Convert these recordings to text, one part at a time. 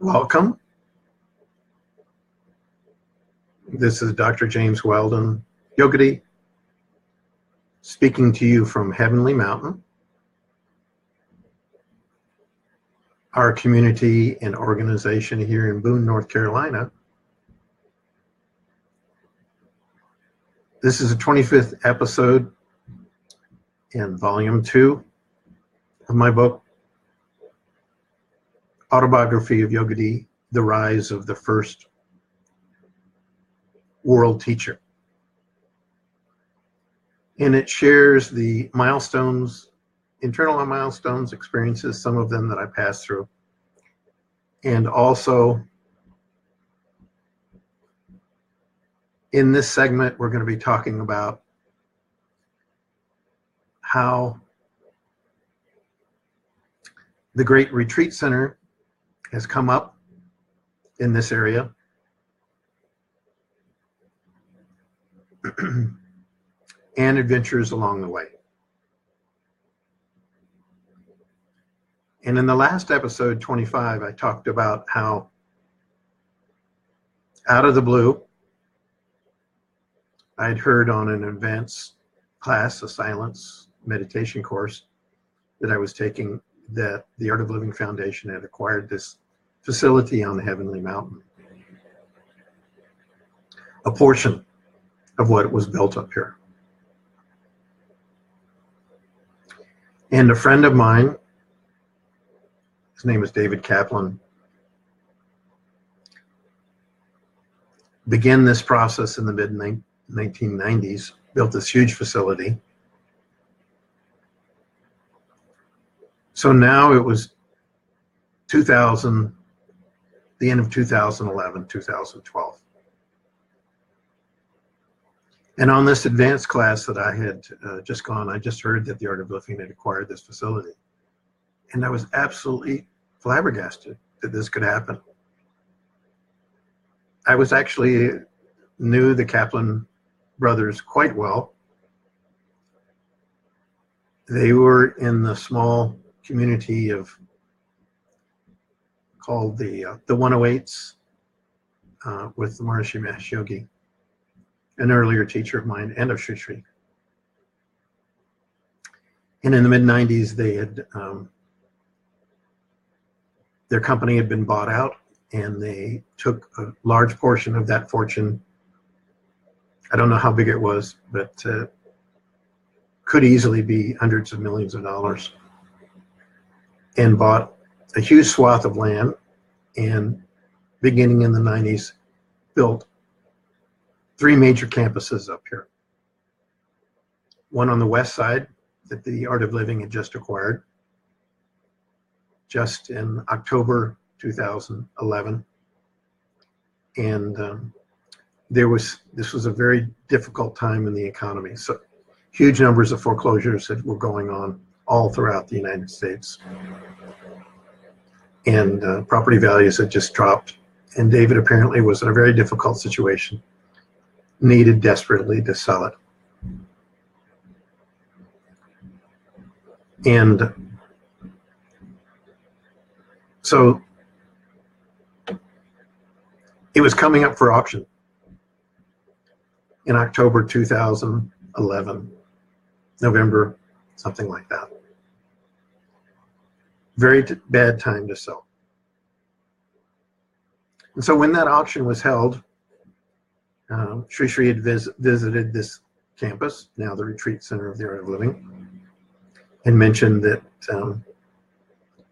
Welcome. This is Dr. James Weldon, Yogadhi, speaking to you from Heavenly Mountain, our community and organization here in Boone, North Carolina. This is the 25th episode in Volume 2 of my book, Autobiography of Yogadhi, The Rise of the First World Teacher. And it shares the milestones, internal milestones, experiences, some of them that I passed through. And also, in this segment, we're going to be talking about how the Great Retreat Center has come up in this area. And adventures along the way. And in the last episode, 25, I talked about how out of the blue, I'd heard on an advanced class, a silence meditation course that I was taking, that the Art of Living Foundation had acquired this facility on the Heavenly Mountain. A portion of what was built up here. And a friend of mine, his name is David Kaplan, began this process in the mid-1990s, built this huge facility. So now it was 2000, the end of 2011, 2012. And on this advanced class that I had just gone, I just heard that the Art of Living had acquired this facility. And I was absolutely flabbergasted that this could happen. I was actually knew the Kaplan brothers quite well. They were in the small community of called the 108s with the Maharishi Mahesh Yogi, an earlier teacher of mine and of Sri Sri. And in the mid-90s, they had their company had been bought out, and they took a large portion of that fortune. I don't know how big it was, but could easily be hundreds of millions of dollars, and bought a huge swath of land, and beginning in the 90s, built 3 major campuses up here. One on the west side that the Art of Living had just acquired, just in October 2011. And this was a very difficult time in the economy. So huge numbers of foreclosures that were going on all throughout the United States. And property values had just dropped. And David apparently was in a very difficult situation, needed desperately to sell it. And so it was coming up for auction in October 2011, November, something like that. Very bad time to sell. And so when that auction was held, Sri Sri had visited this campus, now the Retreat Center of the Art of Living, and mentioned that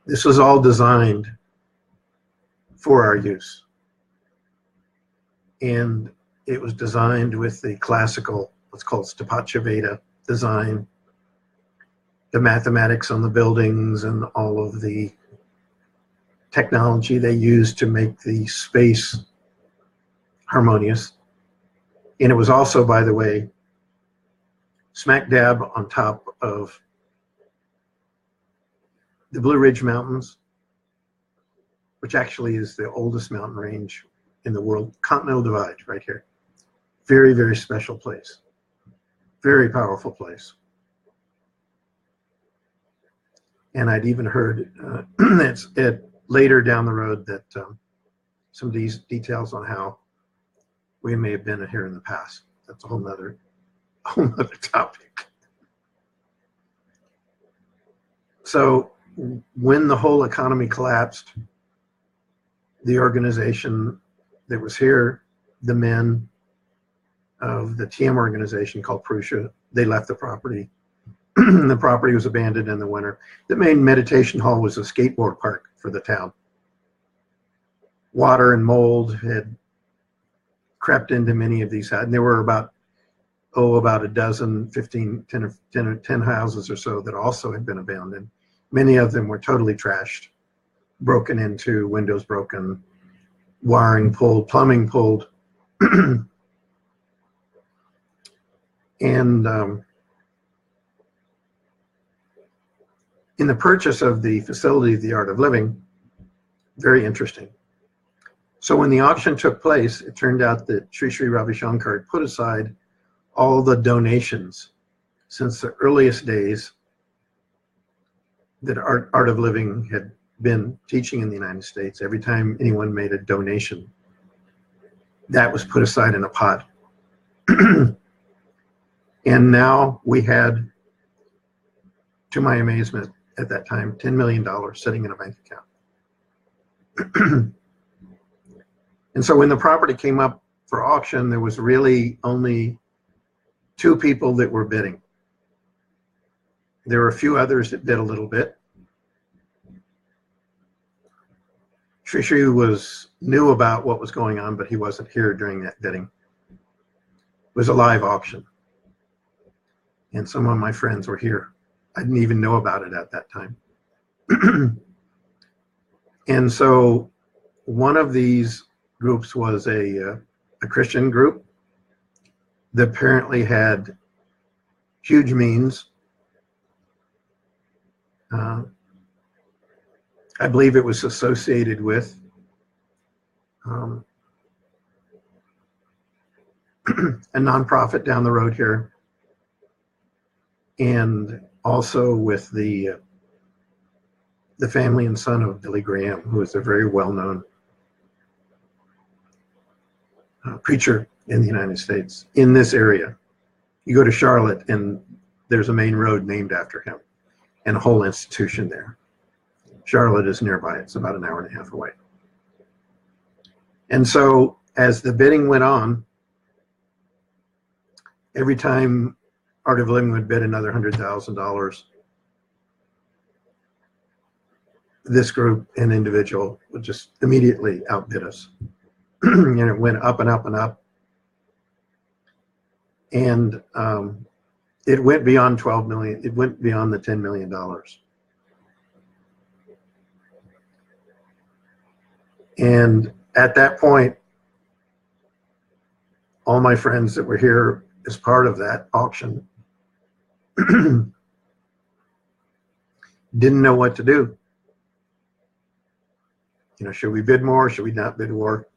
this was all designed for our use. And it was designed with the classical, what's called Sthapatya Veda design, the mathematics on the buildings and all of the technology they used to make the space harmonious. And it was also, by the way, smack dab on top of the Blue Ridge Mountains, which actually is the oldest mountain range in the world, Continental Divide right here. Very, very special place. Very powerful place. And I'd even heard it later down the road that some of these details on how we may have been here in the past. That's a whole nother topic. So when the whole economy collapsed, the organization that was here, the men of the TM organization called Prussia, they left the property. The property was abandoned in the winter. The main meditation hall was a skateboard park for the town. Water and mold had crept into many of these houses. And there were about a dozen, 15, 10 houses or so that also had been abandoned. Many of them were totally trashed, broken into, windows broken, wiring pulled, plumbing pulled. And in the purchase of the facility, The Art of Living, very interesting. So when the auction took place, it turned out that Sri Sri Ravi Shankar had put aside all the donations since the earliest days that Art of Living had been teaching in the United States. Every time anyone made a donation, that was put aside in a pot. And now we had, to my amazement at that time, $10 million sitting in a bank account. And so when the property came up for auction, there was really only 2 people that were bidding. There were a few others that bid a little bit. Sri Sri knew about what was going on, but he wasn't here during that bidding. It was a live auction. And some of my friends were here. I didn't even know about it at that time. And so one of these groups was a Christian group that apparently had huge means. I believe it was associated with a nonprofit down the road here, and also with the family and son of Billy Graham, who is a very well-known preacher in the United States in this area. You go to Charlotte and there's a main road named after him and a whole institution there. Charlotte is nearby. It's about an hour and a half away. And so as the bidding went on, every time Art of Living would bid another $100,000, this group and individual would just immediately outbid us. And it went up and up and up. And it went beyond 12 million. It went beyond the $10 million. And at that point, all my friends that were here as part of that auction didn't know what to do. You know, should we bid more? Should we not bid more?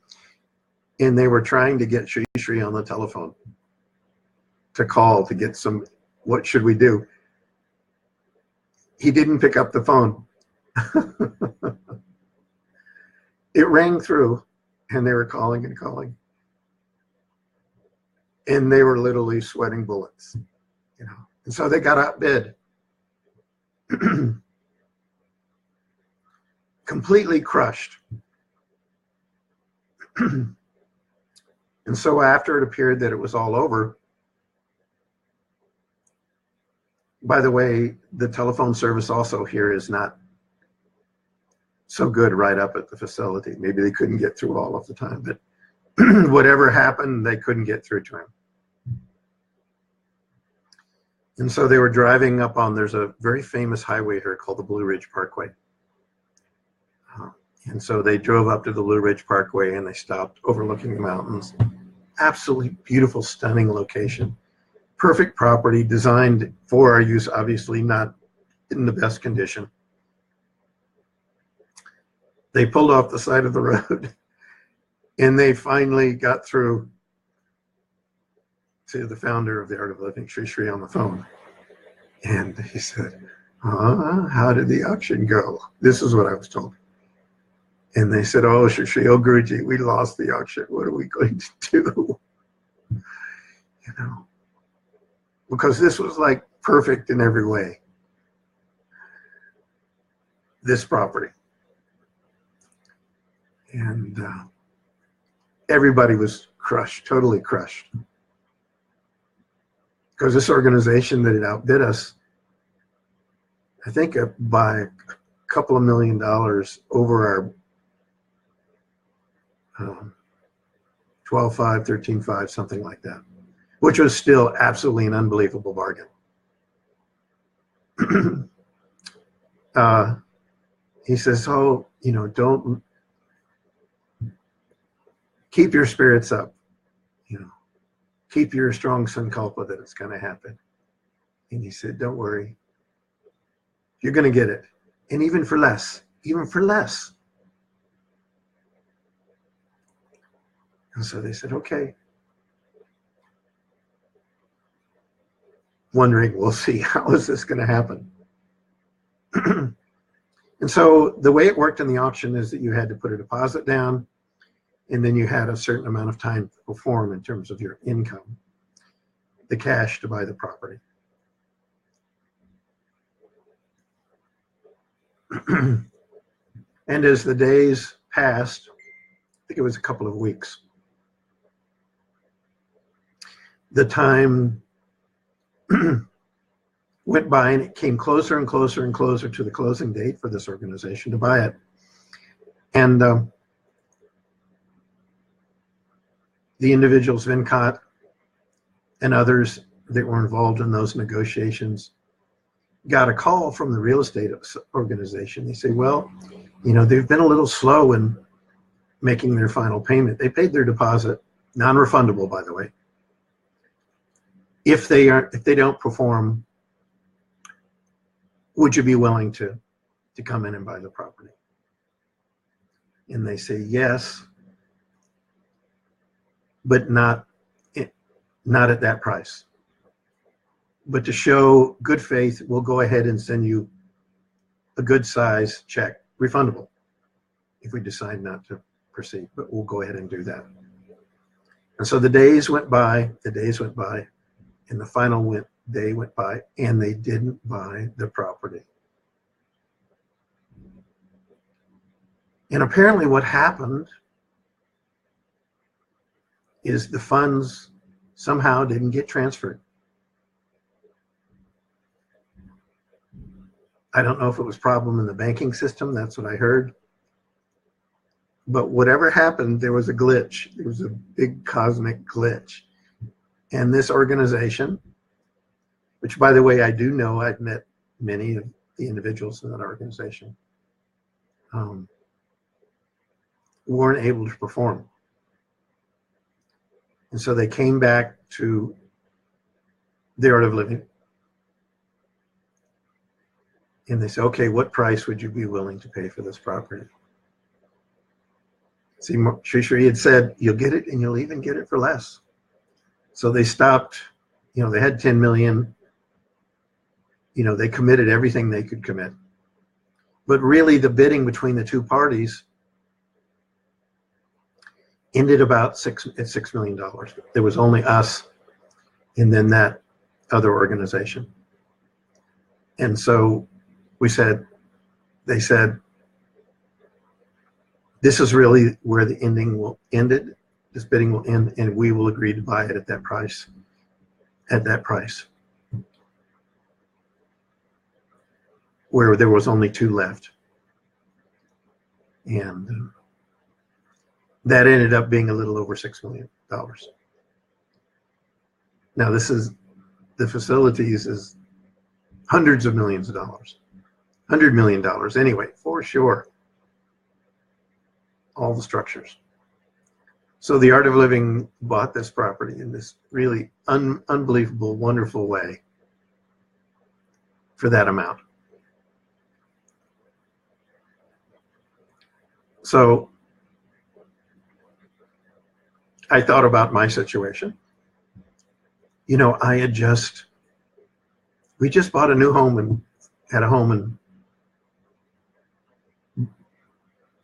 And they were trying to get Sri Sri on the telephone to call to get some, what should we do? He didn't pick up the phone. It rang through and they were calling and calling. And they were literally sweating bullets, you know. And so they got outbid. Completely crushed. And so after it appeared that it was all over, by the way, the telephone service also here is not so good right up at the facility. Maybe they couldn't get through all of the time, but whatever happened, they couldn't get through to him. And so they were driving up on, there's a very famous highway here called the Blue Ridge Parkway. And so they drove up to the Blue Ridge Parkway and they stopped overlooking the mountains. Absolutely beautiful, stunning location. Perfect property, designed for our use, obviously not in the best condition. They pulled off the side of the road and they finally got through to the founder of the Art of Living, Sri Sri, on the phone. And he said, how did the auction go? This is what I was told. And they said, "Oh, Shri Guruji, we lost the auction. What are we going to do?" You know, because this was like perfect in every way. This property. And everybody was crushed, totally crushed. Because this organization that had outbid us, I think by a couple of $1 million over our 12.5, 13.5, something like that, which was still absolutely an unbelievable bargain. He says, "Oh, you know, don't keep your spirits up, you know, keep your strong sankalpa that it's going to happen." And he said, "Don't worry, you're going to get it, and even for less, even for less." And so they said, "Okay." Wondering, we'll see, how is this going to happen? And so the way it worked in the auction is that you had to put a deposit down, and then you had a certain amount of time to perform in terms of your income, the cash to buy the property. And as the days passed, I think it was a couple of weeks, the time went by, and it came closer and closer and closer to the closing date for this organization to buy it. And the individuals, Vincott and others that were involved in those negotiations, got a call from the real estate organization. They say, "Well, you know, they've been a little slow in making their final payment. They paid their deposit, non-refundable, by the way. If they don't perform, would you be willing to come in and buy the property?" And they say, "Yes, but not at that price. But to show good faith, we'll go ahead and send you a good size check, refundable, if we decide not to proceed, but we'll go ahead and do that." And so the days went by, and the final day went by, and they didn't buy the property. And apparently what happened is the funds somehow didn't get transferred. I don't know if it was a problem in the banking system. That's what I heard. But whatever happened, there was a glitch. There was a big cosmic glitch. And this organization, which, by the way, I do know, I've met many of the individuals in that organization, weren't able to perform. And so they came back to the Art of Living. And they said, "Okay, what price would you be willing to pay for this property?" See, Sri had said, "You'll get it, and you'll even get it for less." So they stopped, you know, they had 10 million, you know, they committed everything they could commit. But really the bidding between the two parties ended about $6 million. There was only us and then that other organization. And so they said, "This is really where the ending will end. This bidding will end, and we will agree to buy it at that price. Where there was only two left. And that ended up being a little over $6 million. Now the facilities is hundreds of millions of dollars, $100 million anyway, for sure. All the structures. So the Art of Living bought this property in this really unbelievable, wonderful way for that amount. So I thought about my situation. You know, we just bought a new home and had a home in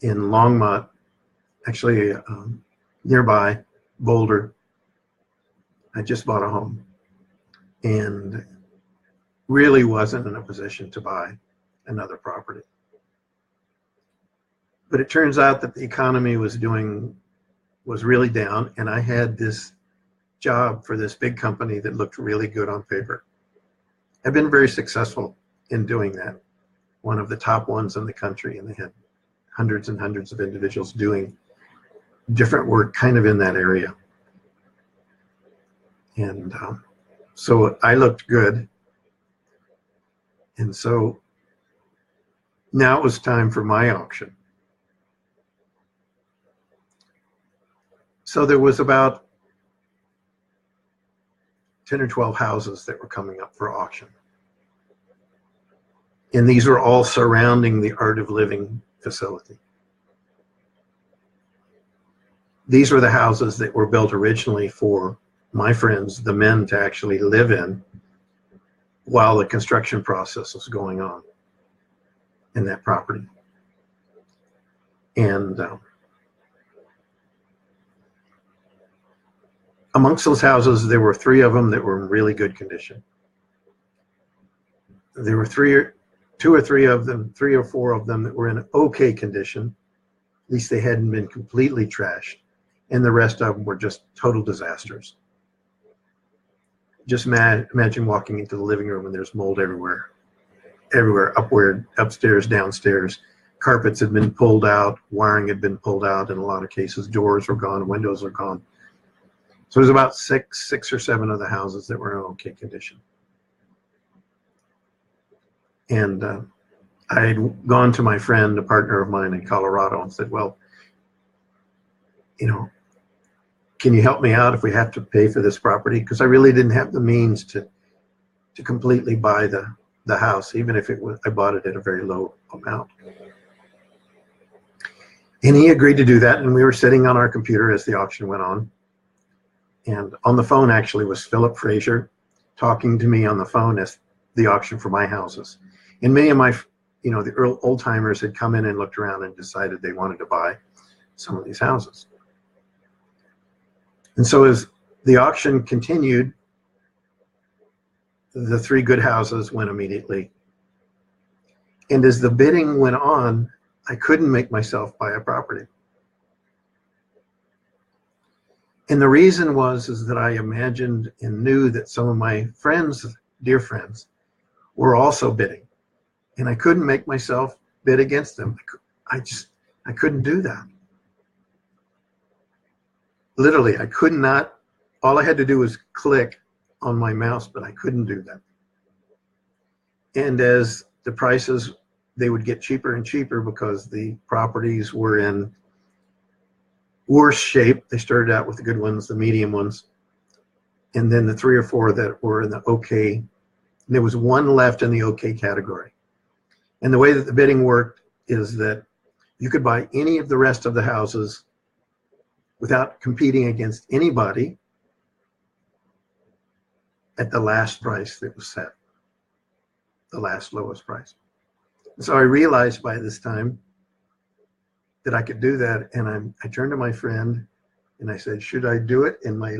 in Longmont, actually nearby Boulder. I just bought a home and really wasn't in a position to buy another property. But it turns out that the economy was really down, and I had this job for this big company that looked really good on paper. I've been very successful in doing that. One of the top ones in the country, and they had hundreds and hundreds of individuals doing different work kind of in that area. And so I looked good. And so now it was time for my auction. So there was about 10 or 12 houses that were coming up for auction. And these were all surrounding the Art of Living facility. These were the houses that were built originally for my friends, the men, to actually live in while the construction process was going on in that property. And amongst those houses, there were 3 of them that were in really good condition. There were 3 or 4 of them that were in okay condition. At least they hadn't been completely trashed. And the rest of them were just total disasters. Just imagine walking into the living room and there's mold everywhere, upstairs, downstairs. Carpets had been pulled out, wiring had been pulled out in a lot of cases, doors were gone, windows are gone. So there's about six or 7 of the houses that were in okay condition. And I had gone to my friend, a partner of mine in Colorado, and said, well, can you help me out if we have to pay for this property? Because I really didn't have the means to completely buy the house, even if I bought it at a very low amount. And he agreed to do that, and we were sitting on our computer as the auction went on. And on the phone actually was Philip Frazier talking to me on the phone as the auction for my houses. And many of my, the old timers had come in and looked around and decided they wanted to buy some of these houses. And so as the auction continued, the 3 good houses went immediately. And as the bidding went on, I couldn't make myself buy a property. And the reason is that I imagined and knew that some of my friends, dear friends, were also bidding. And I couldn't make myself bid against them. I couldn't do that. Literally, I could not. All I had to do was click on my mouse, but I couldn't do that. And as the prices, they would get cheaper and cheaper because the properties were in worse shape. They started out with the good ones, the medium ones, and then the 3 or 4 that were in the okay. There was 1 left in the okay category. And the way that the bidding worked is that you could buy any of the rest of the houses without competing against anybody at the last price that was set, the last lowest price. So I realized by this time that I could do that, and I turned to my friend and I said, should I do it? And my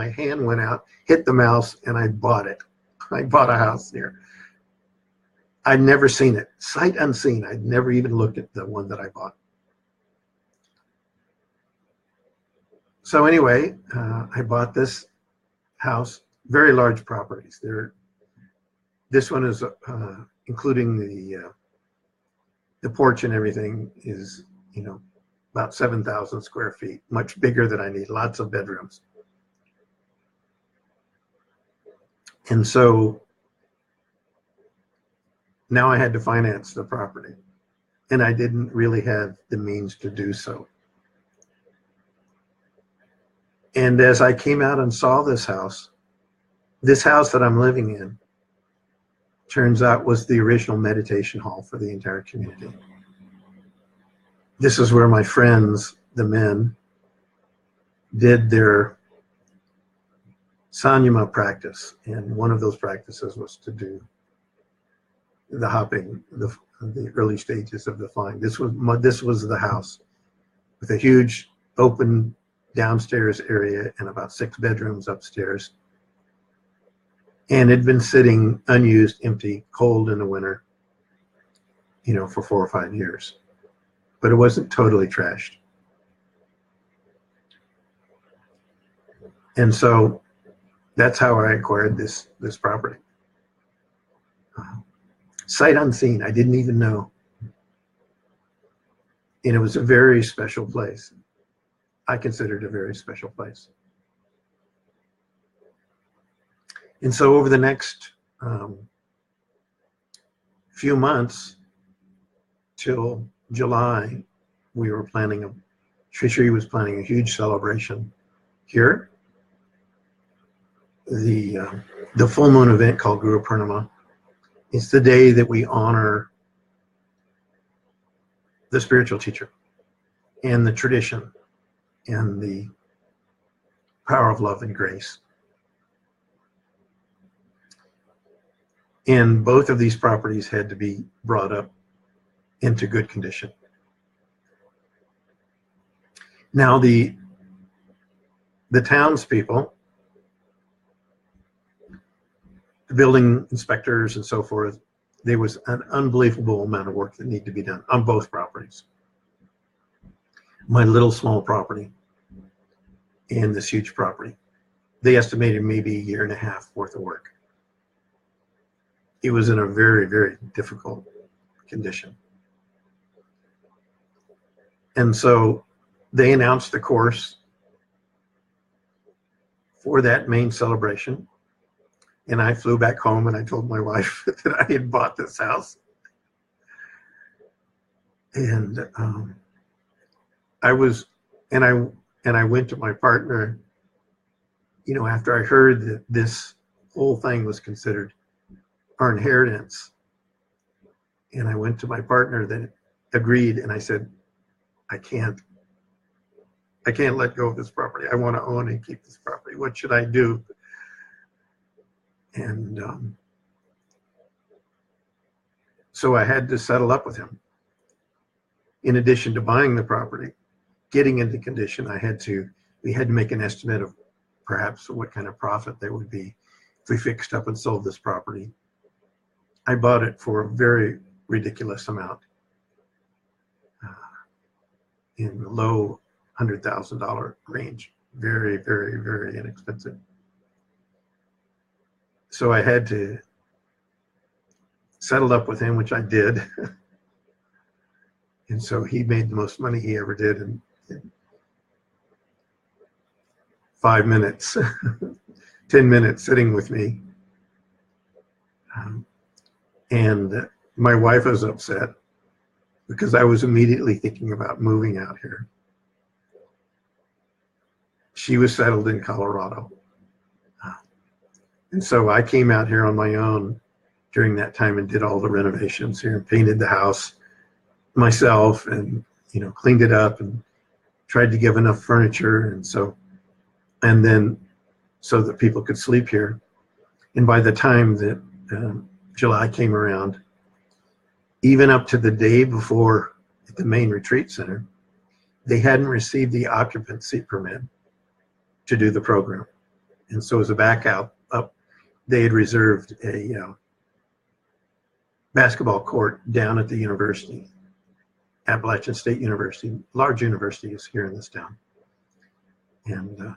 hand went out, hit the mouse, and I bought it. I bought a house there. I'd never seen it, sight unseen. I'd never even looked at the one that I bought. So anyway, I bought this house, very large properties. This one is, including the porch and everything, is, about 7,000 square feet, much bigger than I need, lots of bedrooms. And so now I had to finance the property, and I didn't really have the means to do so. And as I came out and saw this house that I'm living in, turns out was the original meditation hall for the entire community. This is where my friends, the men, did their Sanyama practice. And one of those practices was to do the hopping, the early stages of the flying. This was the house with a huge open downstairs area and about 6 bedrooms upstairs. And it had been sitting unused, empty, cold in the winter, for 4 or 5 years. But it wasn't totally trashed. And so that's how I acquired this property. Sight unseen, I didn't even know. And it was a very special place. I considered it a very special place. And so over the next few months till July, Trisha was planning a huge celebration here. The full moon event called Guru Purnima. It's the day that we honor the spiritual teacher and the tradition and the power of love and grace. And both of these properties had to be brought up into good condition. Now the townspeople, the building inspectors and so forth, there was an unbelievable amount of work that needed to be done on both properties. My little small property and this huge property. They estimated maybe 1.5 years worth of work. It was in a very, very difficult condition. And so they announced the course for that main celebration. And I flew back home and I told my wife that I had bought this house. And I went to my partner, after I heard that this whole thing was considered our inheritance. And I went to my partner that agreed, and I said, I can't let go of this property. I want to own and keep this property. What should I do? And so I had to settle up with him. In addition to buying the property, getting into condition, we had to make an estimate of perhaps what kind of profit there would be if we fixed up and sold this property. I bought it for a very ridiculous amount, in the low $100,000 range. Very, very, very inexpensive. So I had to settle up with him, which I did. And so he made the most money he ever did in 5 minutes, 10 minutes sitting with me. And my wife was upset because I was immediately thinking about moving out here. She was settled in Colorado. And so I came out here on my own during that time and did all the renovations here and painted the house myself and, cleaned it up and tried to give enough furniture. And then so that people could sleep here. And by the time that July came around, even up to the day before at the main retreat center, they hadn't received the occupancy permit to do the program. And so as a backup, they had reserved a basketball court down at the university, Appalachian State University, large university is here in this town. And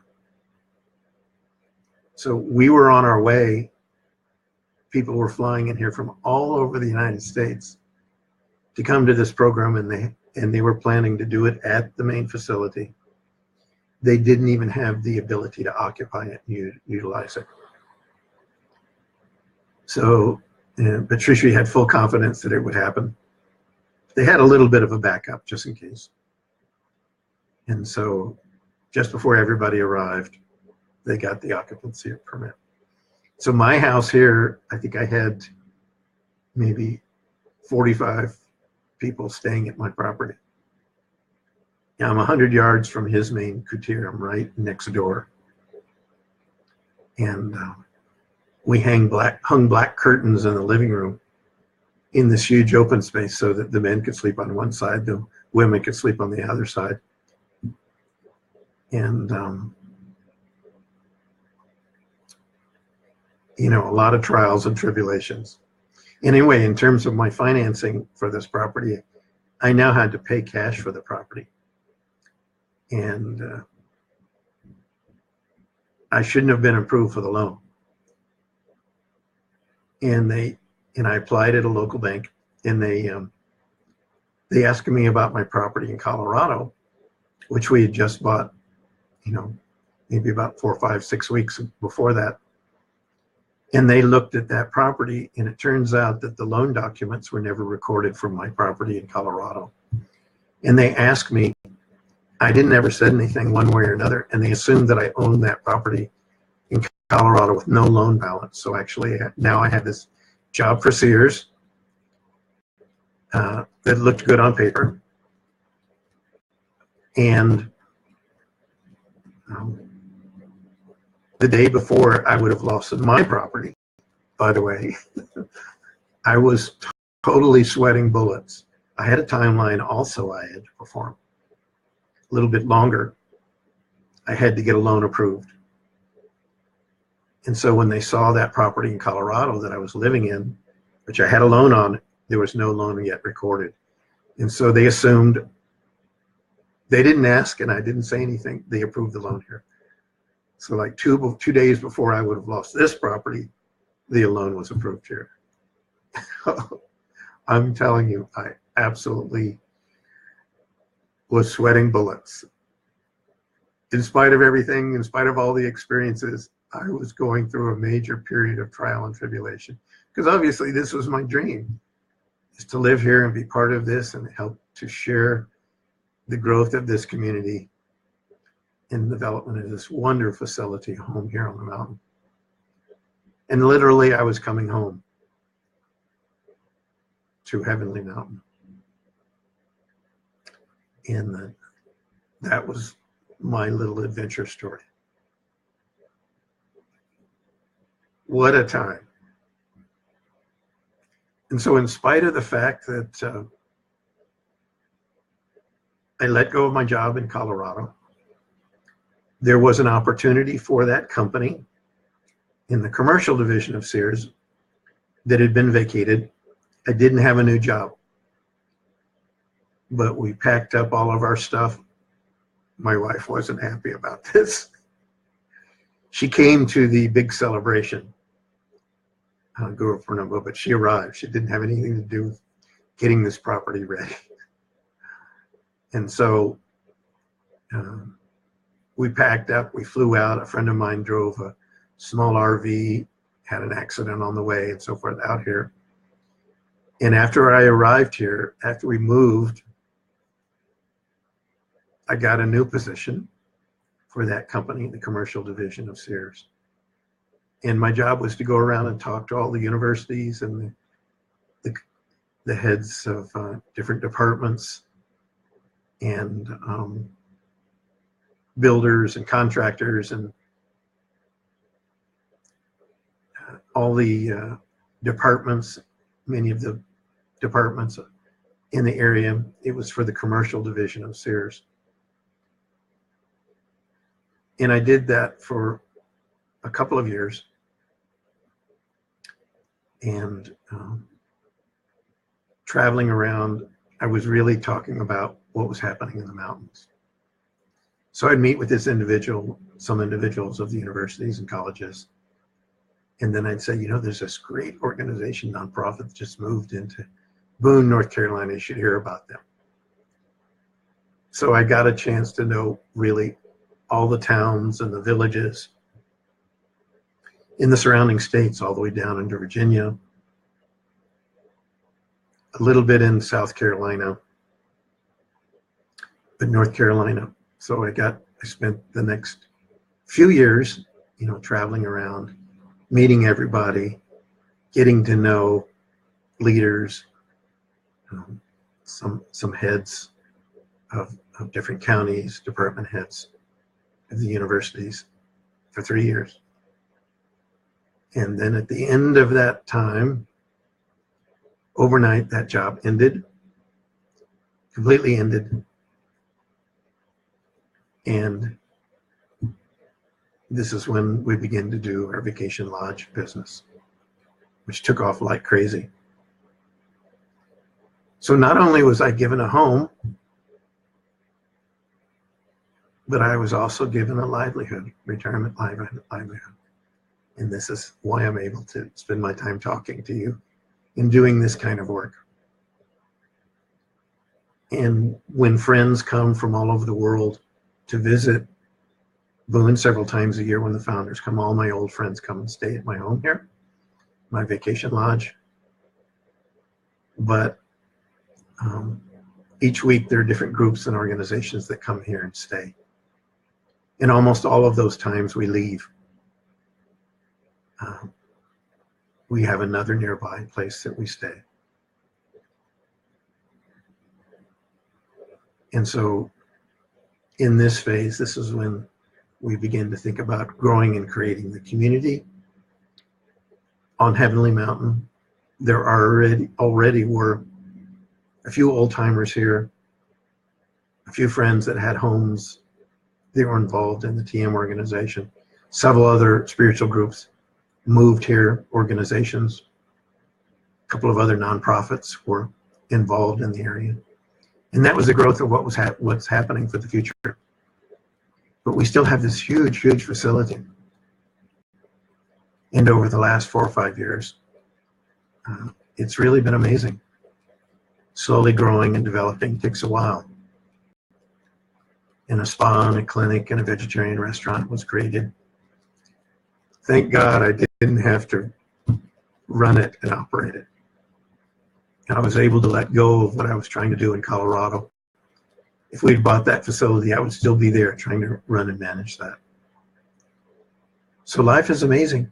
so we were on our way. People were flying in here from all over the United States to come to this program, and they were planning to do it at the main facility. They didn't even have the ability to occupy it and utilize it. So Patricia had full confidence that it would happen. They had a little bit of a backup just in case. And so just before everybody arrived, they got the occupancy permit. So my house here, I think I had maybe 45 people staying at my property. Now I'm 100 yards from his main kutir. I'm right next door. And we hung black curtains in the living room in this huge open space so that the men could sleep on one side, the women could sleep on the other side. And, you know, a lot of trials and tribulations. Anyway, in terms of my financing for this property, I now had to pay cash for the property. And I shouldn't have been approved for the loan. And I applied at a local bank, and they asked me about my property in Colorado, which we had just bought, you know, maybe about 4, 5, 6 weeks before that. And they looked at that property, and it turns out that the loan documents were never recorded for my property in Colorado. And they asked me, I didn't ever said anything one way or another, and they assumed that I owned that property in Colorado with no loan balance. So actually, now I had this job for Sears that looked good on paper. And the day before I would have lost my property, by the way, I was totally sweating bullets. I had a timeline also I had to perform. A little bit longer. I had to get a loan approved. And so when they saw that property in Colorado that I was living in, which I had a loan on, there was no loan yet recorded. And so they assumed, they didn't ask and I didn't say anything, they approved the loan here. So like two days before I would have lost this property, the loan was approved here. I'm telling you, I absolutely was sweating bullets. In spite of everything, in spite of all the experiences, I was going through a major period of trial and tribulation. Because obviously this was my dream, is to live here and be part of this and help to share the growth of this community in the development of this wonderful facility home here on the mountain. And literally I was coming home to Heavenly Mountain. And that was my little adventure story. What a time. And so in spite of the fact that I let go of my job in Colorado, there was an opportunity for that company in the commercial division of Sears that had been vacated. I didn't have a new job, but we packed up all of our stuff. My wife wasn't happy about this. She came to the big celebration, but she arrived. She didn't have anything to do with getting this property ready. And so we packed up, we flew out. A friend of mine drove a small RV, had an accident on the way and so forth out here. And after I arrived here, after we moved, I got a new position for that company, the commercial division of Sears. And my job was to go around and talk to all the universities and the heads of different departments and builders and contractors and all the departments, many of the departments in the area. It was for the commercial division of Sears. And I did that for a couple of years. And traveling around, I was really talking about what was happening in the mountains. So I'd meet with some individuals of the universities and colleges. And then I'd say, you know, there's this great organization, nonprofit, that just moved into Boone, North Carolina. You should hear about them. So I got a chance to know really all the towns and the villages in the surrounding states, all the way down into Virginia, a little bit in South Carolina, but North Carolina. So I spent the next few years, you know, traveling around, meeting everybody, getting to know leaders, some heads of different counties, department heads of the universities for 3 years. And then at the end of that time, Overnight, that job ended, completely ended. And this is when we began to do our vacation lodge business, which took off like crazy. So not only was I given a home, but I was also given a livelihood, retirement livelihood. And this is why I'm able to spend my time talking to you and doing this kind of work. And when friends come from all over the world to visit Boone several times a year, when the founders come, all my old friends come and stay at my home here, my vacation lodge. But each week there are different groups and organizations that come here and stay. And almost all of those times we leave. We have another nearby place that we stay. And so in this phase, this is when we begin to think about growing and creating the community on Heavenly Mountain. There already were a few old timers here, a few friends that had homes. They were involved in the TM organization. Several other spiritual groups moved here, organizations. A couple of other nonprofits were involved in the area. And that was the growth of what's happening for the future. But we still have this huge, huge facility. And over the last 4 or 5 years, it's really been amazing. Slowly growing and developing takes a while. And a spa and a clinic and a vegetarian restaurant was created. Thank God I didn't have to run it and operate it. I was able to let go of what I was trying to do in Colorado. If we'd bought that facility, I would still be there trying to run and manage that. So life is amazing.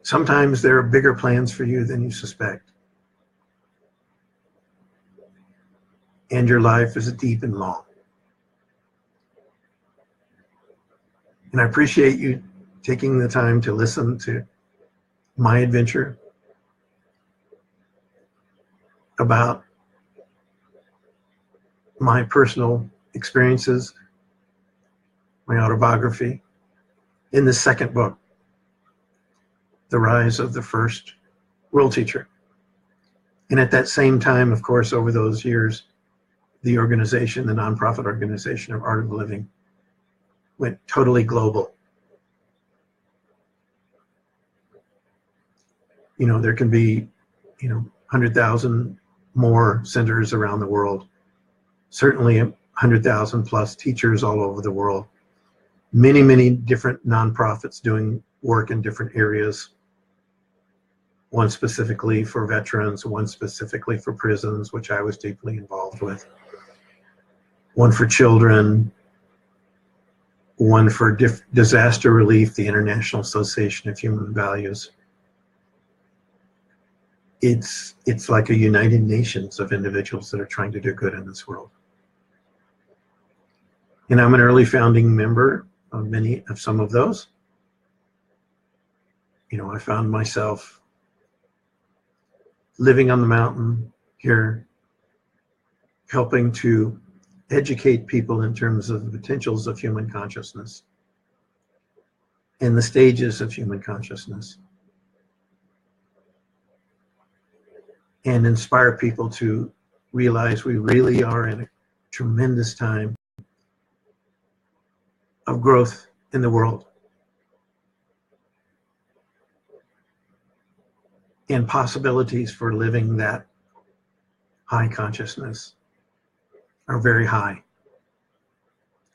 Sometimes there are bigger plans for you than you suspect. And your life is deep and long. And I appreciate you taking the time to listen to my adventure about my personal experiences, my autobiography, in the second book, The Rise of the First World Teacher. And at that same time, of course, over those years, the organization, the nonprofit organization of Art of Living, went totally global. You know, there can be, 100,000 more centers around the world. Certainly 100,000 plus teachers all over the world. Many, many different nonprofits doing work in different areas. One specifically for veterans, one specifically for prisons, which I was deeply involved with. One for children, one for disaster relief, the International Association of Human Values. It's like a United Nations of individuals that are trying to do good in this world. And I'm an early founding member of some of those. I found myself living on the mountain here, helping to educate people in terms of the potentials of human consciousness and the stages of human consciousness, and inspire people to realize we really are in a tremendous time of growth in the world. And possibilities for living that high consciousness are very high.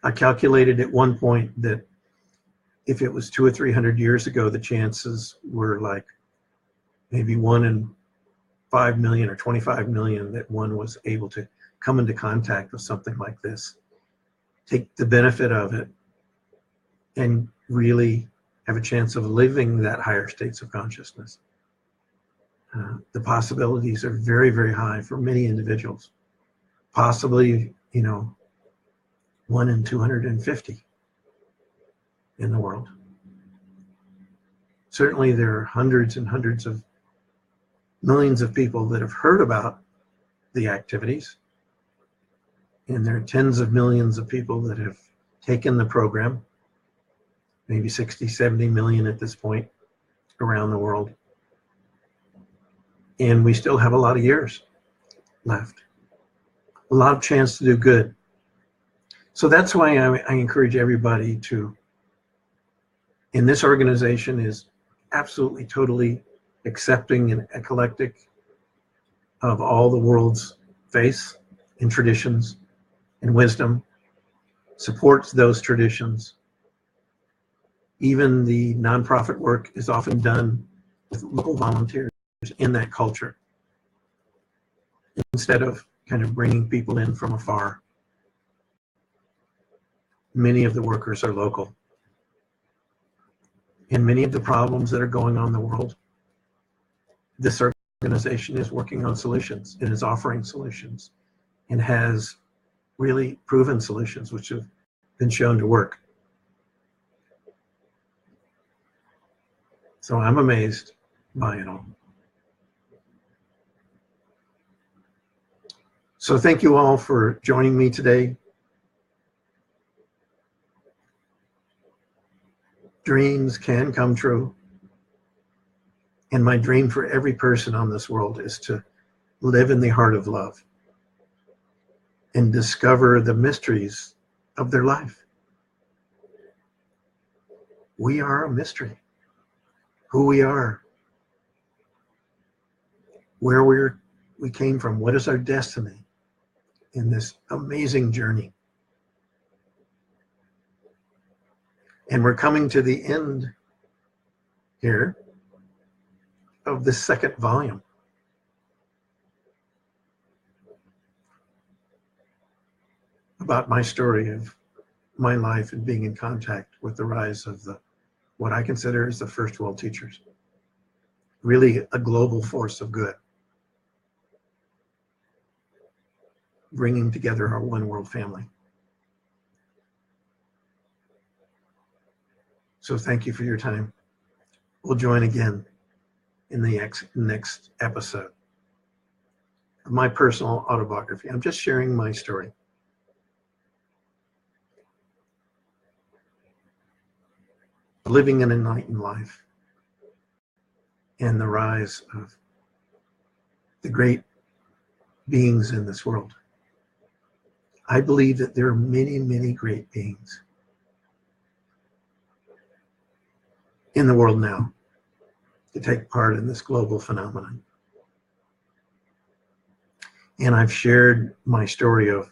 I calculated at one point that if it was 200 or 300 years ago, the chances were like maybe 1 in 5 million or 25 million that one was able to come into contact with something like this, take the benefit of it, and really have a chance of living that higher states of consciousness. The possibilities are very, very high for many individuals. Possibly, 1 in 250 in the world. Certainly there are hundreds and hundreds of millions of people that have heard about the activities, and there are tens of millions of people that have taken the program, maybe 60, 70 million at this point around the world. And we still have a lot of years left, a lot of chance to do good. So that's why I encourage everybody to, and this organization is absolutely, totally accepting and eclectic of all the world's faiths and traditions and wisdom, supports those traditions. Even the nonprofit work is often done with local volunteers in that culture, instead of kind of bringing people in from afar. Many of the workers are local. And many of the problems that are going on in the world, this organization is working on solutions. It is offering solutions and has really proven solutions which have been shown to work. So I'm amazed by it all. So thank you all for joining me today. Dreams can come true. And my dream for every person on this world is to live in the heart of love and discover the mysteries of their life. We are a mystery. Who we are, where we came from, what is our destiny in this amazing journey. And we're coming to the end here of the second volume. About my story of my life and being in contact with the rise of what I consider as the first world teachers. Really a global force of good. Bringing together our one world family. So thank you for your time. We'll join again in the next episode of my personal autobiography. I'm just sharing my story. Living an enlightened life and the rise of the great beings in this world. I believe that there are many, many great beings in the world now to take part in this global phenomenon. And I've shared my story of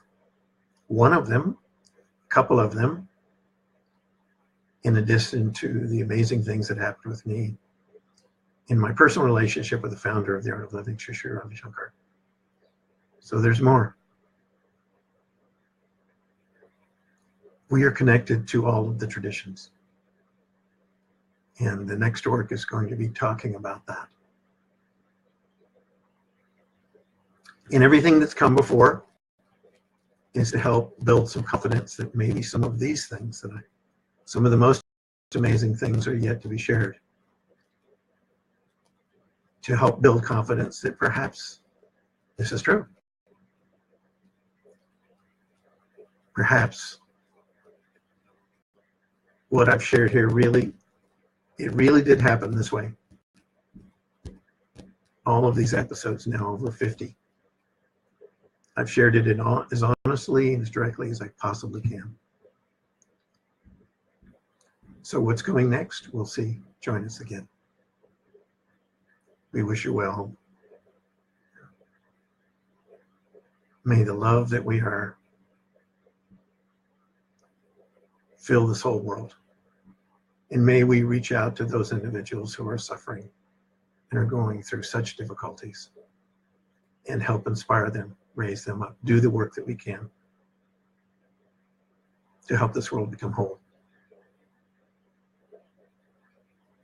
one of them, a couple of them, in addition to the amazing things that happened with me in my personal relationship with the founder of the Art of Living, Sri Sri Ravi Shankar. So there's more. We are connected to all of the traditions. And the next work is going to be talking about that. And everything that's come before is to help build some confidence that maybe some of these things, some of the most amazing things are yet to be shared. To help build confidence that perhaps this is true. Perhaps what I've shared here it really did happen this way. All of these episodes, now over 50. I've shared it as honestly and as directly as I possibly can. So what's coming next? We'll see. Join us again. We wish you well. May the love that we are fill this whole world. And may we reach out to those individuals who are suffering and are going through such difficulties and help inspire them, raise them up, do the work that we can to help this world become whole.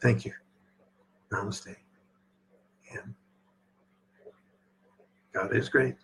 Thank you. Namaste. And God is great.